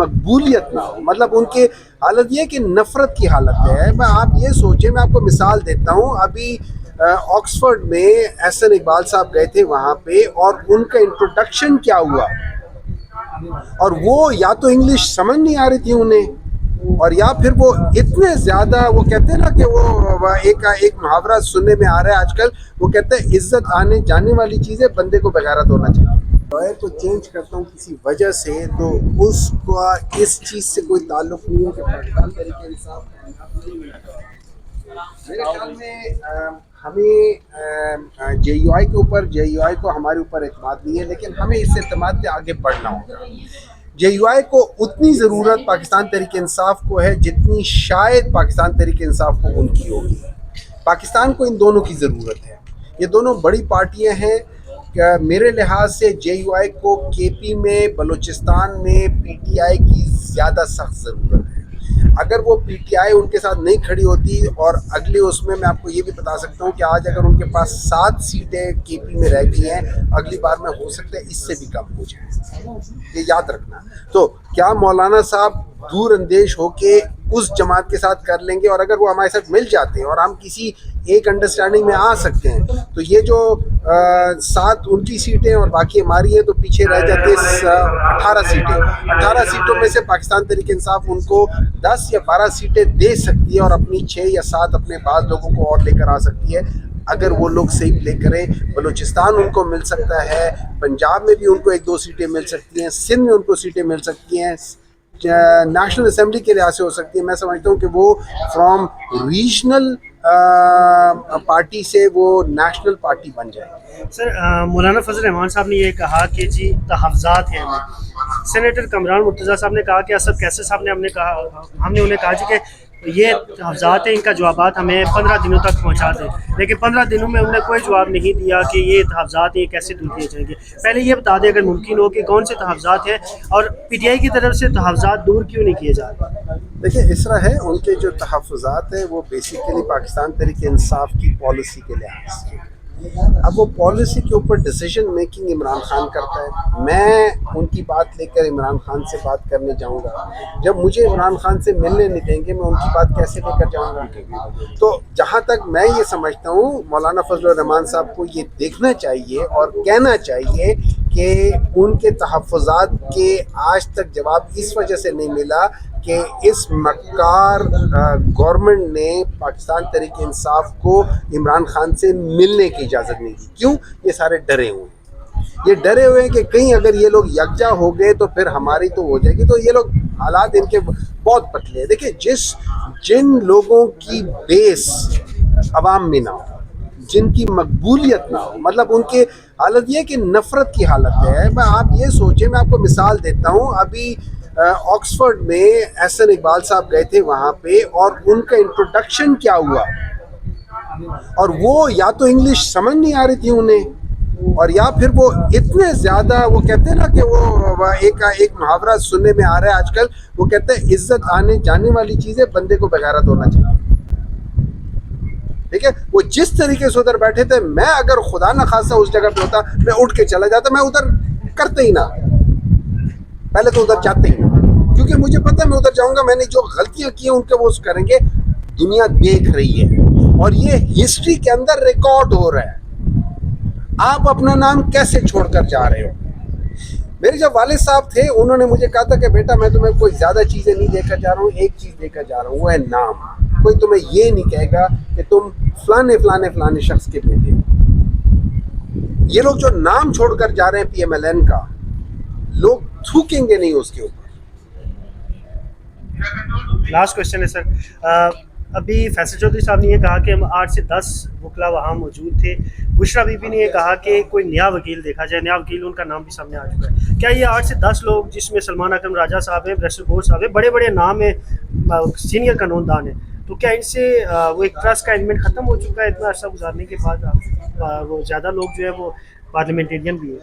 مقبولیت نہ ہو، مطلب ان کی حالت یہ کہ نفرت کی حالت ہے. میں آپ یہ سوچیں، میں آپ کو مثال دیتا ہوں. ابھی آکسفورڈ میں احسن اقبال صاحب گئے تھے وہاں پہ، اور ان کا انٹروڈکشن کیا ہوا، اور وہ یا تو انگلش سمجھ نہیں آ رہی تھی انہیں، اور یا پھر وہ اتنے زیادہ، وہ کہتے ہیں نا کہ وہ ایک محاورہ سننے میں آ رہا ہے آج کل، وہ کہتے ہیں عزت آنے جانے والی چیز ہے، بندے کو بغیرت ہونا چاہیے. لائر کو چینج کرتا ہوں کسی وجہ سے، تو اس کا اس چیز سے کوئی تعلق نہیں ہے کہ پاکستان طریقہ انصاف میرے خیال میں ہمیں جے یو آئی کے اوپر، جے یو آئی کو ہمارے اوپر اعتماد نہیں ہے، لیکن ہمیں اس اعتماد سے آگے بڑھنا ہوگا. جے یو آئی کو اتنی ضرورت پاکستان تحریک انصاف کو ہے جتنی شاید پاکستان تحریک انصاف کو ان کی ہوگی. پاکستان کو ان دونوں کی ضرورت ہے. یہ دونوں بڑی پارٹیاں ہیں. میرے لحاظ سے جے یو آئی کو کے پی میں، بلوچستان میں پی ٹی آئی کی زیادہ سخت ضرورت ہے. اگر وہ پی ٹی آئی ان کے ساتھ نہیں کھڑی ہوتی، اور اگلے اس میں آپ کو یہ بھی بتا سکتا ہوں کہ آج اگر ان کے پاس 7 سیٹیں کے پی میں رہ گئی ہیں، اگلی بار میں ہو سکتا ہے اس سے بھی کم ہو جائے، یہ یاد رکھنا. تو کیا مولانا صاحب دور اندیش ہو کے اس جماعت کے ساتھ کر لیں گے؟ اور اگر وہ ہمارے ساتھ مل جاتے ہیں اور ہم کسی ایک انڈرسٹینڈنگ میں آ سکتے ہیں، تو یہ جو 7 ان کی سیٹیں اور باقی ہماری ہیں، تو پیچھے رہ جاتے 18 سیٹیں. 18 سیٹوں میں سے پاکستان تحریک انصاف ان کو 10 یا 12 سیٹیں دے سکتی ہے، اور اپنی 6 یا 7 اپنے بعض لوگوں کو اور لے کر آ سکتی ہے اگر وہ لوگ صحیح پلے کریں. بلوچستان ان کو مل سکتا ہے، پنجاب میں بھی ان کو 1-2 سیٹیں مل سکتی ہیں، سندھ میں ان کو سیٹیں مل سکتی ہیں، نیشنل اسمبلی کے لحاظ سے ہو سکتی ہے. میں سمجھتا ہوں کہ وہ فرام ریجنل پارٹی سے وہ نیشنل پارٹی بن جائے گی. سر مولانا فضل الرحمان صاحب نے یہ کہا کہ جی تحفظات ہیں. سینیٹر کامران مرتضیٰ صاحب نے کہا کہ اسد کیسر صاحب نے ہم نے انہیں کہا جی کہ یہ تحفظات ہیں، ان کا جوابات ہمیں 15 دنوں تک پہنچا دیں، لیکن 15 دنوں میں انہوں نے کوئی جواب نہیں دیا کہ یہ تحفظات ہیں، یہ کیسے دور کیے جائیں گے. پہلے یہ بتا دیں اگر ممکن ہو کہ کون سے تحفظات ہیں، اور پی ٹی آئی کی طرف سے تحفظات دور کیوں نہیں کیے جا رہے. دیکھیں اس طرح ہے، ان کے جو تحفظات ہیں وہ بیسیکلی پاکستان تحریک انصاف کی پالیسی کے لحاظ سے. اب وہ پالیسی کے اوپر ڈیسیجن میکنگ عمران خان کرتا ہے. میں ان کی بات لے کر عمران خان سے بات کرنے جاؤں گا، جب مجھے عمران خان سے ملنے نہیں دیں گے، میں ان کی بات کیسے لے کر جاؤں گا؟ تو جہاں تک میں یہ سمجھتا ہوں، مولانا فضل الرحمان صاحب کو یہ دیکھنا چاہیے اور کہنا چاہیے کہ ان کے تحفظات کے آج تک جواب اس وجہ سے نہیں ملا کہ اس مکار گورنمنٹ نے پاکستان تحریک انصاف کو عمران خان سے ملنے کی اجازت نہیں دی. کیوں؟ یہ سارے ڈرے ہوئے ہیں. یہ ڈرے ہوئے ہیں کہ کہیں اگر یہ لوگ یکجا ہو گئے تو پھر ہماری تو ہو جائے گی. تو یہ لوگ حالات ان کے بہت پتلے ہیں. دیکھیں جن لوگوں کی بیس عوام میں نہ ہو، جن کی مقبولیت نہ ہو، مطلب ان کی حالت یہ کہ نفرت کی حالت ہے. میں آپ یہ سوچیں، میں آپ کو مثال دیتا ہوں. ابھی آکسفورڈ میں احسن اقبال صاحب گئے تھے وہاں پہ، اور ان کا انٹروڈکشن کیا ہوا، اور وہ یا تو انگلش سمجھ نہیں آ رہی تھی انہیں، اور یا پھر وہ اتنے زیادہ، وہ کہتے ہیں نا کہ وہ ایک محاورہ سننے میں آ رہا ہے آج کل، وہ کہتے ہیں عزت آنے جانے والی چیز ہے، بندے کو بغیرت ہونا چاہیے. ٹھیک ہے، وہ جس طریقے سے ادھر بیٹھے تھے، میں اگر خدا نہ خاصہ اس جگہ پہ ہوتا، میں اٹھ کے چلا جاتا. میں ادھر کرتے ہی نہ، پہلے تو ادھر جاتے ہی نہ، کیونکہ مجھے پتہ ہے میں ادھر جاؤں گا، میں نے جو غلطیاں کی ہیں ان کے وہ کریں گے. دنیا دیکھ رہی ہے، اور یہ ہسٹری کے اندر ریکارڈ ہو رہا ہے. آپ اپنا نام کیسے چھوڑ کر جا رہے ہو؟ میرے جو والد صاحب تھے، انہوں نے مجھے کہا تھا کہ بیٹا میں تمہیں کوئی زیادہ چیزیں نہیں دے کر جا رہا ہوں، ایک چیز دے کر جا رہا ہوں، وہ ہے نام. کوئی تمہیں یہ نہیں کہے گا کہ تم فلانے فلانے فلانے شخص کے بیٹے ہو. یہ لوگ جو نام چھوڑ کر جا رہے ہیں پی ایم ایل این کا، لوگ تھوکیں گے نہیں اس کے اوپر. لاسٹ کوشچن ہے سر. ابھی فیصل چودھری صاحب نے یہ کہا کہ ہم 8 سے 10 وکلاء وہاں موجود تھے. بشرا بی بی نے یہ کہا کہ کوئی نیا وکیل دیکھا جائے. نیا وکیل ان کا نام بھی سامنے آ چکا ہے. کیا یہ 8 سے 10 لوگ، جس میں سلمان اکرم راجہ صاحب ہیں، بریسٹر گور صاحب ہیں، بڑے بڑے نام ہیں، سینئر قانون دان ہیں، تو کیا ان سے وہ ایک ٹرسٹ کا ایلیمنٹ ختم ہو چکا ہے اتنا عرصہ گزارنے کے بعد؟ وہ زیادہ لوگ جو ہے وہ پارلیمنٹیرین بھی ہیں.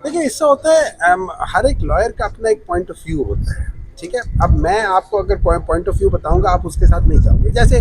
دیکھیں اس سے ہوتا ہے، ہر ایک لائر کا اپنا ایک پوائنٹ آف ویو ہوتا ہے. ٹھیک ہے، اب میں آپ کو اگر پوائنٹ آف ویو بتاؤں گا، آپ اس کے ساتھ نہیں جاؤ گے. جیسے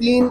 3